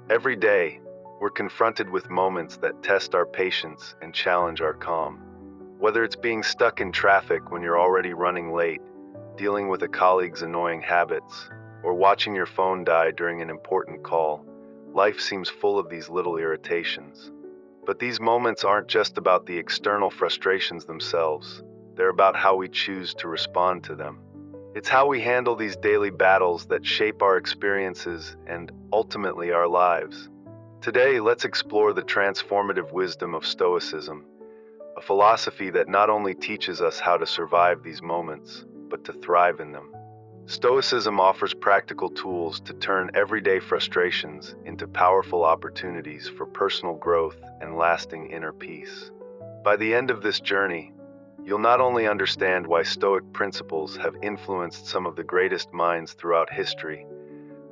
Every day, we're confronted with moments that test our patience and challenge our calm. Whether it's being stuck in traffic when you're already running late, dealing with a colleague's annoying habits, or watching your phone die during an important call, life seems full of these little irritations. But these moments aren't just about the external frustrations themselves, they're about how we choose to respond to them. It's how we handle these daily battles that shape our experiences and, ultimately, our lives. Today, let's explore the transformative wisdom of Stoicism, a philosophy that not only teaches us how to survive these moments, but to thrive in them. Stoicism offers practical tools to turn everyday frustrations into powerful opportunities for personal growth and lasting inner peace. By the end of this journey, you'll not only understand why Stoic principles have influenced some of the greatest minds throughout history,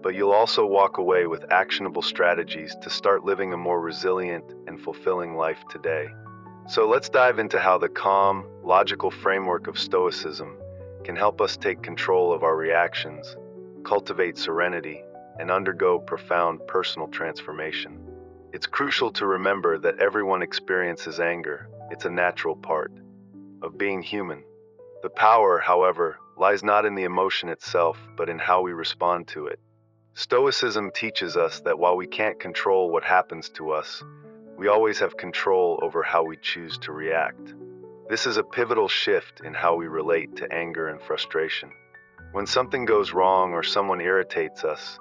but you'll also walk away with actionable strategies to start living a more resilient and fulfilling life today. So let's dive into how the calm, logical framework of Stoicism can help us take control of our reactions, cultivate serenity, and undergo profound personal transformation. It's crucial to remember that everyone experiences anger. It's a natural part of being human. The power, however, lies not in the emotion itself, but in how we respond to it. Stoicism teaches us that while we can't control what happens to us, we always have control over how we choose to react. This is a pivotal shift in how we relate to anger and frustration. When something goes wrong or someone irritates us,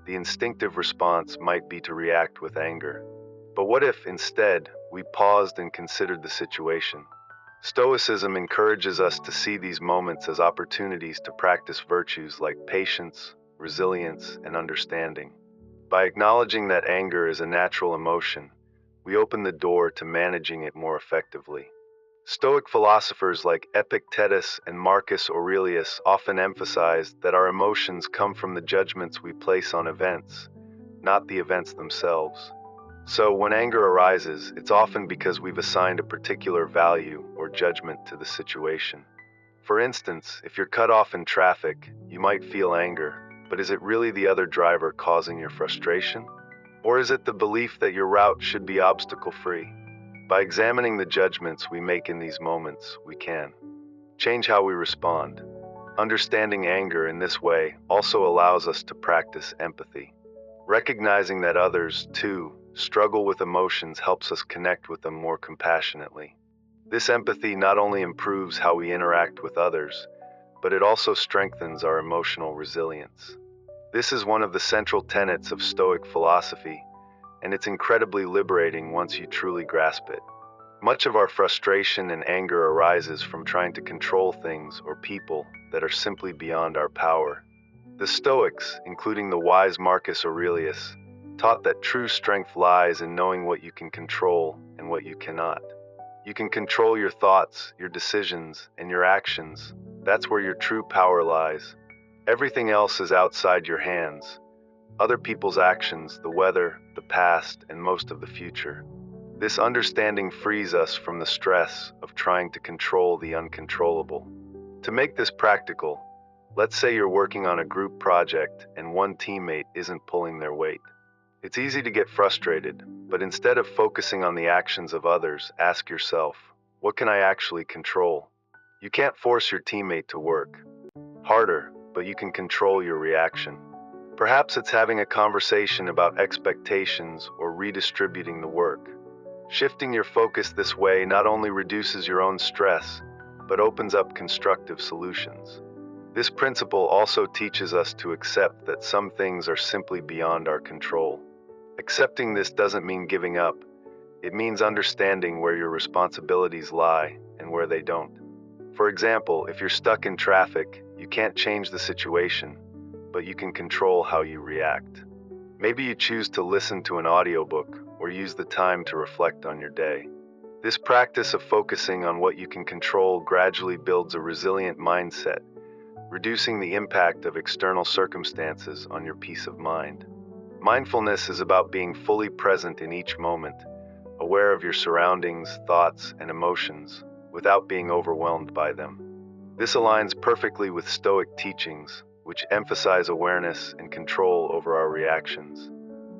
the instinctive response might be to react with anger. But what if, instead, we paused and considered the situation? Stoicism encourages us to see these moments as opportunities to practice virtues like patience, resilience, and understanding. By acknowledging that anger is a natural emotion, we open the door to managing it more effectively. Stoic philosophers like Epictetus and Marcus Aurelius often emphasize that our emotions come from the judgments we place on events, not the events themselves. So, when anger arises, it's often because we've assigned a particular value or judgment to the situation. For instance, if you're cut off in traffic, you might feel anger, but is it really the other driver causing your frustration? Or is it the belief that your route should be obstacle-free? By examining the judgments we make in these moments, we can change how we respond. Understanding anger in this way also allows us to practice empathy. Recognizing that others, too, struggle with emotions helps us connect with them more compassionately. This empathy not only improves how we interact with others, but it also strengthens our emotional resilience. This is one of the central tenets of Stoic philosophy, and it's incredibly liberating once you truly grasp it. Much of our frustration and anger arises from trying to control things or people that are simply beyond our power. The Stoics, including the wise Marcus Aurelius, taught that true strength lies in knowing what you can control and what you cannot. You can control your thoughts, your decisions, and your actions. That's where your true power lies. Everything else is outside your hands. Other people's actions, the weather, the past, and most of the future. This understanding frees us from the stress of trying to control the uncontrollable. To make this practical, let's say you're working on a group project and one teammate isn't pulling their weight. It's easy to get frustrated, but instead of focusing on the actions of others, ask yourself, what can I actually control? You can't force your teammate to work harder, but you can control your reaction. Perhaps it's having a conversation about expectations or redistributing the work. Shifting your focus this way not only reduces your own stress, but opens up constructive solutions. This principle also teaches us to accept that some things are simply beyond our control. Accepting this doesn't mean giving up. It means understanding where your responsibilities lie and where they don't. For example, if you're stuck in traffic, you can't change the situation, but you can control how you react. Maybe you choose to listen to an audiobook or use the time to reflect on your day. This practice of focusing on what you can control gradually builds a resilient mindset, reducing the impact of external circumstances on your peace of mind. Mindfulness is about being fully present in each moment, aware of your surroundings, thoughts, and emotions, without being overwhelmed by them. This aligns perfectly with Stoic teachings, which emphasize awareness and control over our reactions.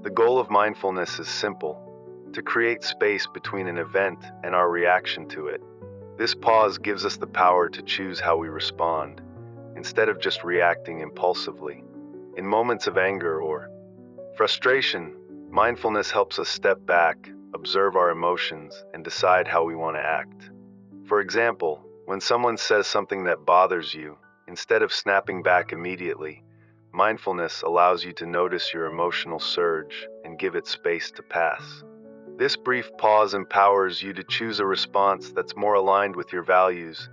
The goal of mindfulness is simple: to create space between an event and our reaction to it. This pause gives us the power to choose how we respond, instead of just reacting impulsively. In moments of anger or frustration, mindfulness helps us step back, observe our emotions, and decide how we want to act. For example, when someone says something that bothers you, instead of snapping back immediately, mindfulness allows you to notice your emotional surge and give it space to pass. This brief pause empowers you to choose a response that's more aligned with your values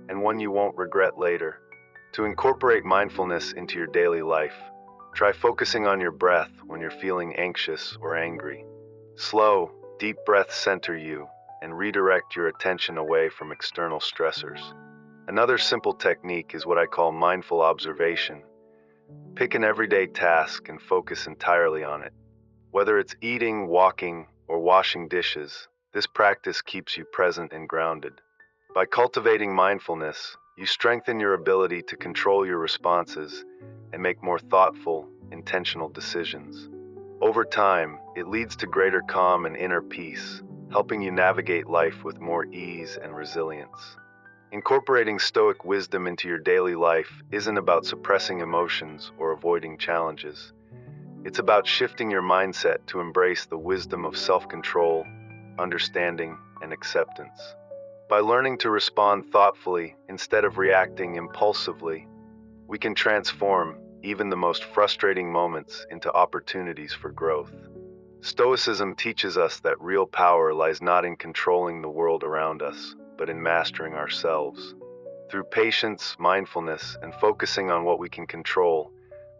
and one you won't regret later. To incorporate mindfulness into your daily life, try focusing on your breath when you're feeling anxious or angry. Slow, deep breaths center you and redirect your attention away from external stressors. Another simple technique is what I call mindful observation. Pick an everyday task and focus entirely on it. Whether it's eating, walking, or washing dishes, this practice keeps you present and grounded. By cultivating mindfulness, you strengthen your ability to control your responses and make more thoughtful, intentional decisions. Over time, it leads to greater calm and inner peace, helping you navigate life with more ease and resilience. Incorporating Stoic wisdom into your daily life isn't about suppressing emotions or avoiding challenges. It's about shifting your mindset to embrace the wisdom of self-control, understanding, and acceptance. By learning to respond thoughtfully instead of reacting impulsively, we can transform even the most frustrating moments into opportunities for growth. Stoicism teaches us that real power lies not in controlling the world around us, but in mastering ourselves. Through patience, mindfulness, and focusing on what we can control,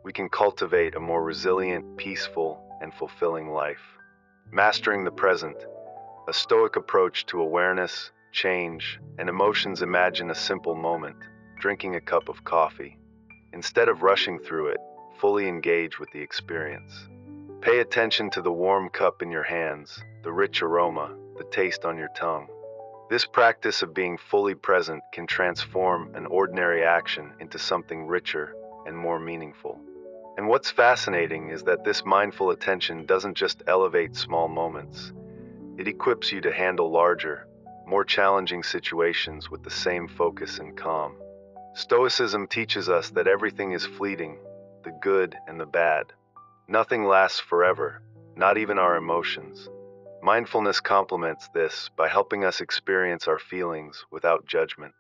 we can cultivate a more resilient, peaceful, and fulfilling life. Mastering the present, a Stoic approach to awareness, change, and emotions. Imagine a simple moment, drinking a cup of coffee. Instead of rushing through it, fully engage with the experience. Pay attention to the warm cup in your hands, the rich aroma, the taste on your tongue. This practice of being fully present can transform an ordinary action into something richer and more meaningful. And what's fascinating is that this mindful attention doesn't just elevate small moments. It equips you to handle larger, more challenging situations with the same focus and calm. Stoicism teaches us that everything is fleeting, the good and the bad. Nothing lasts forever, not even our emotions. Mindfulness complements this by helping us experience our feelings without judgment.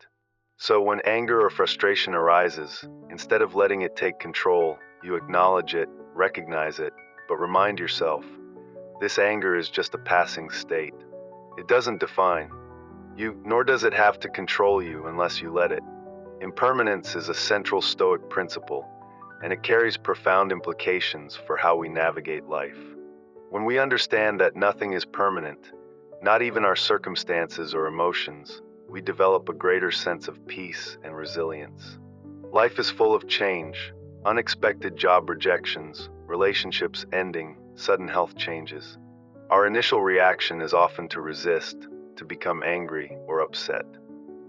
So when anger or frustration arises, instead of letting it take control, you acknowledge it, recognize it, but remind yourself, this anger is just a passing state. It doesn't define you, nor does it have to control you unless you let it. Impermanence is a central Stoic principle, and it carries profound implications for how we navigate life. When we understand that nothing is permanent, not even our circumstances or emotions, we develop a greater sense of peace and resilience. Life is full of change, unexpected job rejections, relationships ending, sudden health changes. Our initial reaction is often to resist, to become angry or upset.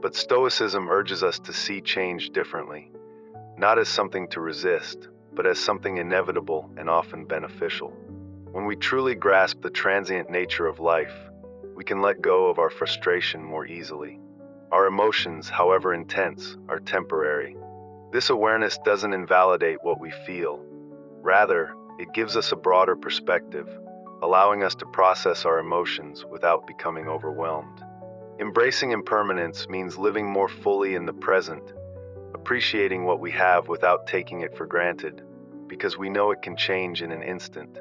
But Stoicism urges us to see change differently, not as something to resist, but as something inevitable and often beneficial. When we truly grasp the transient nature of life, we can let go of our frustration more easily. Our emotions, however intense, are temporary. This awareness doesn't invalidate what we feel. Rather, it gives us a broader perspective, allowing us to process our emotions without becoming overwhelmed. Embracing impermanence means living more fully in the present, appreciating what we have without taking it for granted, because we know it can change in an instant.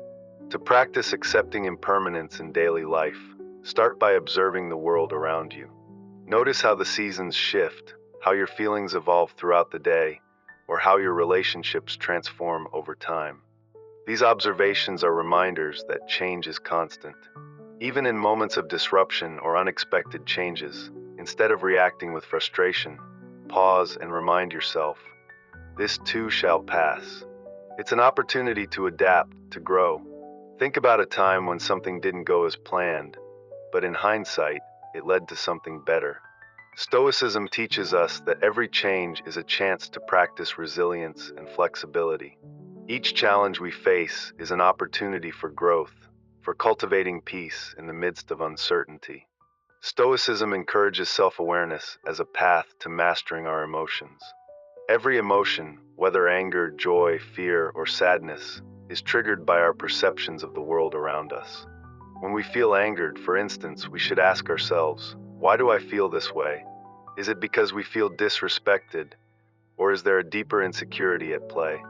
To practice accepting impermanence in daily life, start by observing the world around you. Notice how the seasons shift, how your feelings evolve throughout the day, or how your relationships transform over time. These observations are reminders that change is constant. Even in moments of disruption or unexpected changes, instead of reacting with frustration, pause and remind yourself, this too shall pass. It's an opportunity to adapt, to grow. Think about a time when something didn't go as planned, but in hindsight, it led to something better. Stoicism teaches us that every change is a chance to practice resilience and flexibility. Each challenge we face is an opportunity for growth, for cultivating peace in the midst of uncertainty. Stoicism encourages self-awareness as a path to mastering our emotions. Every emotion, whether anger, joy, fear, or sadness, is triggered by our perceptions of the world around us. When we feel angered, for instance, we should ask ourselves, why do I feel this way? Is it because we feel disrespected, or is there a deeper insecurity at play?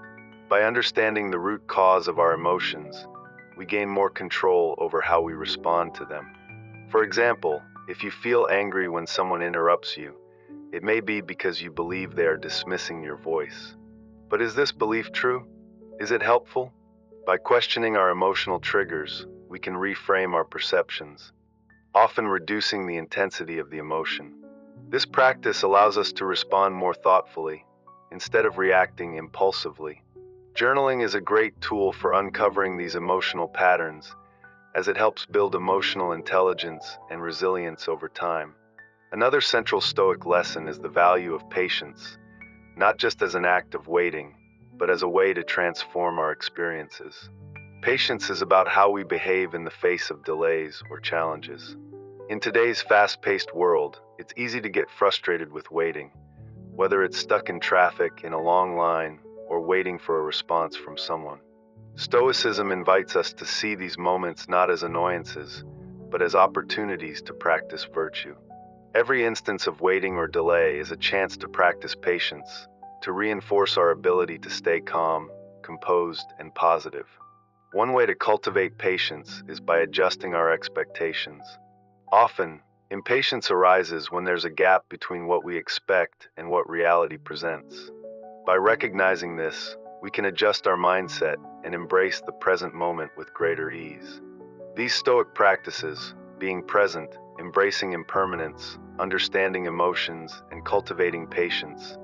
By understanding the root cause of our emotions, we gain more control over how we respond to them. For example, if you feel angry when someone interrupts you, it may be because you believe they are dismissing your voice. But is this belief true? Is it helpful? By questioning our emotional triggers, we can reframe our perceptions, often reducing the intensity of the emotion. This practice allows us to respond more thoughtfully, instead of reacting impulsively. Journaling is a great tool for uncovering these emotional patterns, as it helps build emotional intelligence and resilience over time. Another central Stoic lesson is the value of patience, not just as an act of waiting, but as a way to transform our experiences. Patience is about how we behave in the face of delays or challenges. In today's fast-paced world, it's easy to get frustrated with waiting, whether it's stuck in traffic, in a long line, or waiting for a response from someone. Stoicism invites us to see these moments not as annoyances, but as opportunities to practice virtue. Every instance of waiting or delay is a chance to practice patience, to reinforce our ability to stay calm, composed, and positive. One way to cultivate patience is by adjusting our expectations. Often, impatience arises when there's a gap between what we expect and what reality presents. By recognizing this, we can adjust our mindset and embrace the present moment with greater ease. These Stoic practices, being present, embracing impermanence, understanding emotions, and cultivating patience,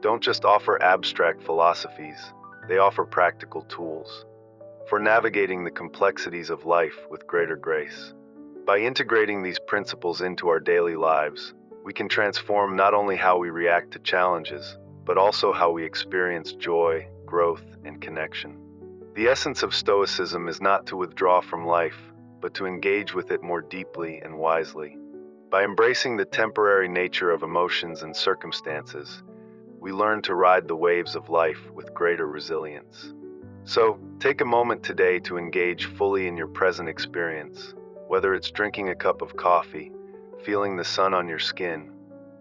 don't just offer abstract philosophies, they offer practical tools for navigating the complexities of life with greater grace. By integrating these principles into our daily lives, we can transform not only how we react to challenges, but also how we experience joy, growth, and connection. The essence of Stoicism is not to withdraw from life, but to engage with it more deeply and wisely. By embracing the temporary nature of emotions and circumstances, we learn to ride the waves of life with greater resilience. So, take a moment today to engage fully in your present experience, whether it's drinking a cup of coffee, feeling the sun on your skin,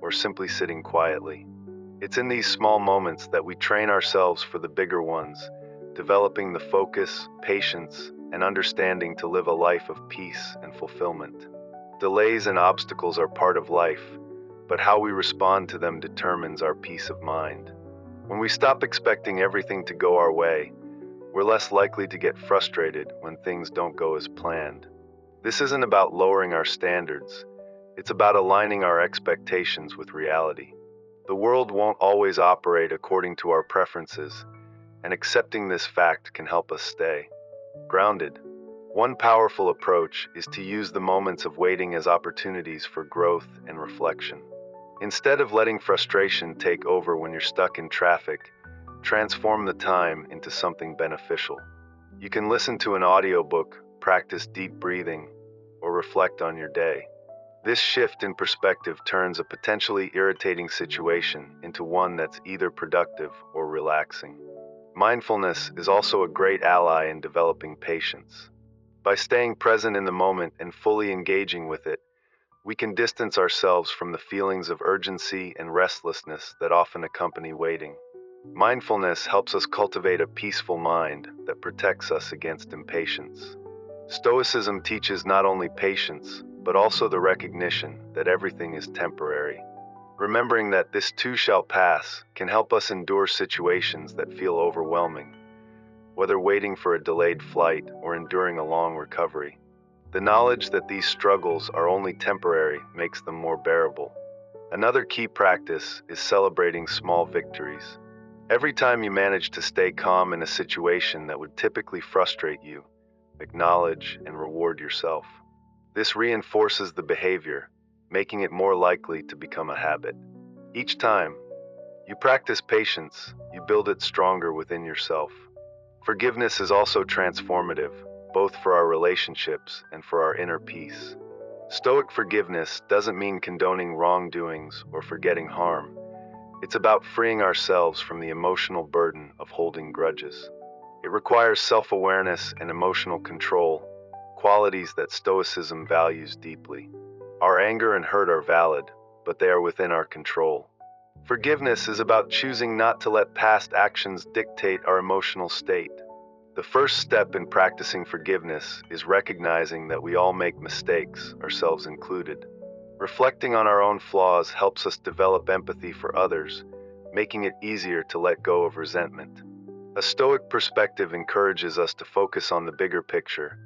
or simply sitting quietly. It's in these small moments that we train ourselves for the bigger ones, developing the focus, patience, and understanding to live a life of peace and fulfillment. Delays and obstacles are part of life, but how we respond to them determines our peace of mind. When we stop expecting everything to go our way, we're less likely to get frustrated when things don't go as planned. This isn't about lowering our standards, it's about aligning our expectations with reality. The world won't always operate according to our preferences, and accepting this fact can help us stay grounded. One powerful approach is to use the moments of waiting as opportunities for growth and reflection. Instead of letting frustration take over when you're stuck in traffic, transform the time into something beneficial. You can listen to an audiobook, practice deep breathing, or reflect on your day. This shift in perspective turns a potentially irritating situation into one that's either productive or relaxing. Mindfulness is also a great ally in developing patience. By staying present in the moment and fully engaging with it, we can distance ourselves from the feelings of urgency and restlessness that often accompany waiting. Mindfulness helps us cultivate a peaceful mind that protects us against impatience. Stoicism teaches not only patience, but also the recognition that everything is temporary. Remembering that this too shall pass can help us endure situations that feel overwhelming, whether waiting for a delayed flight or enduring a long recovery. The knowledge that these struggles are only temporary makes them more bearable. Another key practice is celebrating small victories. Every time you manage to stay calm in a situation that would typically frustrate you, acknowledge and reward yourself. This reinforces the behavior, making it more likely to become a habit. Each time you practice patience, you build it stronger within yourself. Forgiveness is also transformative, both for our relationships and for our inner peace. Stoic forgiveness doesn't mean condoning wrongdoings or forgetting harm. It's about freeing ourselves from the emotional burden of holding grudges. It requires self-awareness and emotional control, qualities that Stoicism values deeply. Our anger and hurt are valid, but they are within our control. Forgiveness is about choosing not to let past actions dictate our emotional state. The first step in practicing forgiveness is recognizing that we all make mistakes, ourselves included. Reflecting on our own flaws helps us develop empathy for others, making it easier to let go of resentment. A Stoic perspective encourages us to focus on the bigger picture.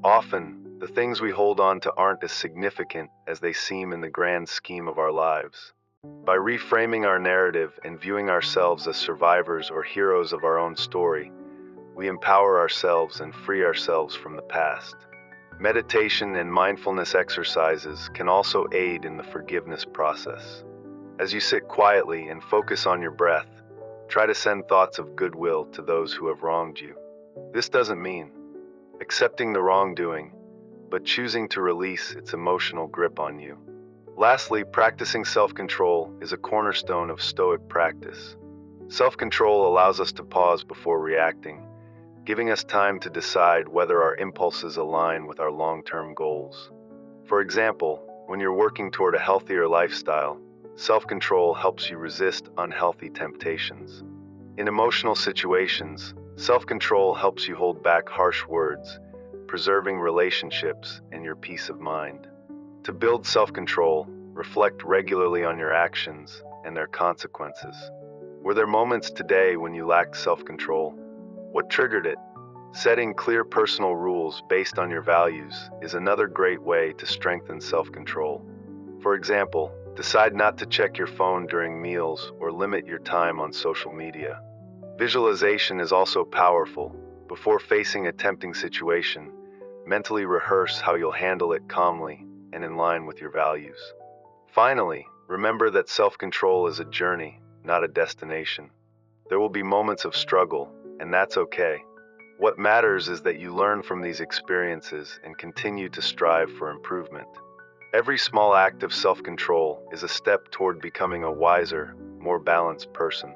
Often, the things we hold on to aren't as significant as they seem in the grand scheme of our lives. By reframing our narrative and viewing ourselves as survivors or heroes of our own story, we empower ourselves and free ourselves from the past. Meditation and mindfulness exercises can also aid in the forgiveness process. As you sit quietly and focus on your breath, try to send thoughts of goodwill to those who have wronged you. This doesn't mean accepting the wrongdoing, but choosing to release its emotional grip on you. Lastly, practicing self-control is a cornerstone of Stoic practice. Self-control allows us to pause before reacting, giving us time to decide whether our impulses align with our long-term goals. For example, when you're working toward a healthier lifestyle, self-control helps you resist unhealthy temptations. In emotional situations, self-control helps you hold back harsh words, preserving relationships and your peace of mind. To build self-control, reflect regularly on your actions and their consequences. Were there moments today when you lacked self-control? What triggered it? Setting clear personal rules based on your values is another great way to strengthen self-control. For example, decide not to check your phone during meals or limit your time on social media. Visualization is also powerful. Before facing a tempting situation, mentally rehearse how you'll handle it calmly and in line with your values. Finally, remember that self-control is a journey, not a destination. There will be moments of struggle, and that's okay. What matters is that you learn from these experiences and continue to strive for improvement. Every small act of self-control is a step toward becoming a wiser, more balanced person.